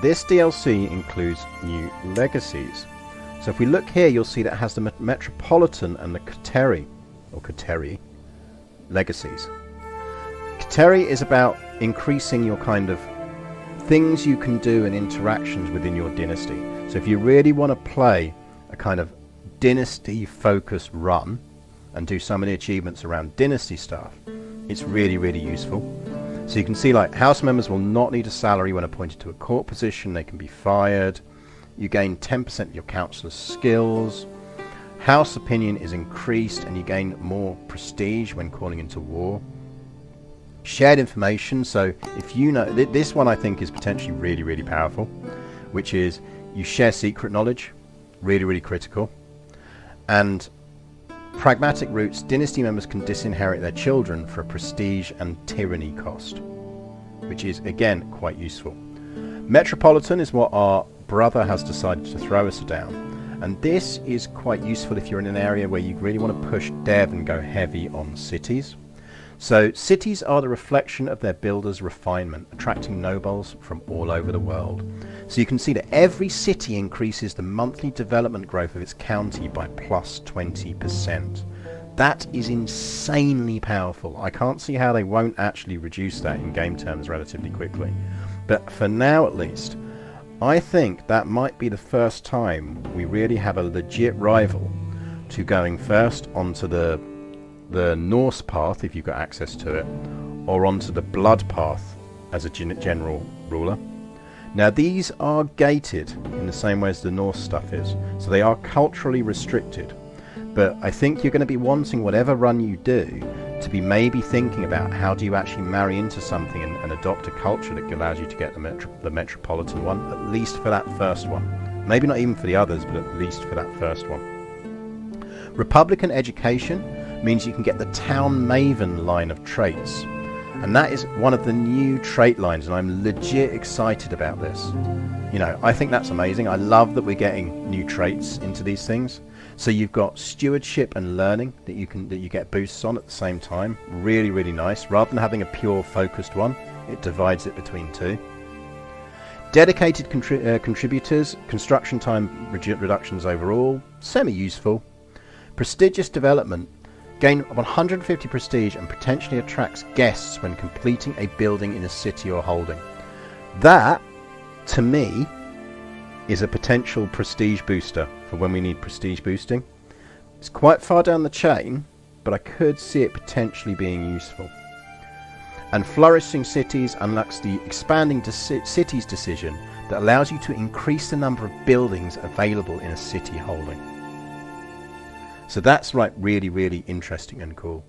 this DLC includes new legacies. So if we look here, you'll see that it has the Metropolitan and the Kateri legacies. Kateri is about increasing your kind of things you can do and interactions within your dynasty. So if you really want to play a kind of dynasty focused run and do some of the achievements around dynasty stuff, it's really, really useful. So you can see like house members will not need a salary when appointed to a court position. They can be fired. You gain 10% of your councillor's skills. House opinion is increased and you gain more prestige when calling into war. Shared information, so if you know, this one I think is potentially really, really powerful, which is you share secret knowledge, really, really critical. And pragmatic roots, dynasty members can disinherit their children for a prestige and tyranny cost, which is again quite useful. Metropolitan is what our brother has decided to throw us down, and this is quite useful if you're in an area where you really want to push dev and go heavy on cities. So cities are the reflection of their builders' refinement, attracting nobles from all over the world. So you can see that every city increases the monthly development growth of its county by plus 20%. That is insanely powerful. I can't see how they won't actually reduce that in game terms relatively quickly. But for now at least, I think that might be the first time we really have a legit rival to going first onto the Norse path, if you've got access to it, or onto the blood path as a general ruler. Now these are gated in the same way as the Norse stuff is, so they are culturally restricted, but I think you're going to be wanting whatever run you do to be maybe thinking about how do you actually marry into something and adopt a culture that allows you to get the Metropolitan one, at least for that first one. Maybe not even for the others, but at least for that first one. Republican education means you can get the Town Maven line of traits, and that is one of the new trait lines, and I'm legit excited about this. You know, I think that's amazing. I love that we're getting new traits into these things. So you've got stewardship and learning that you get boosts on at the same time. Really, really nice. Rather than having a pure focused one, it divides it between two. Dedicated contributors, construction time reductions overall, semi-useful. Prestigious development, gain 150 prestige and potentially attracts guests when completing a building in a city or holding. That, to me, is a potential prestige booster for when we need prestige boosting. It's quite far down the chain, but I could see it potentially being useful. And flourishing cities unlocks the expanding cities decision that allows you to increase the number of buildings available in a city holding. So that's right, really, really interesting and cool.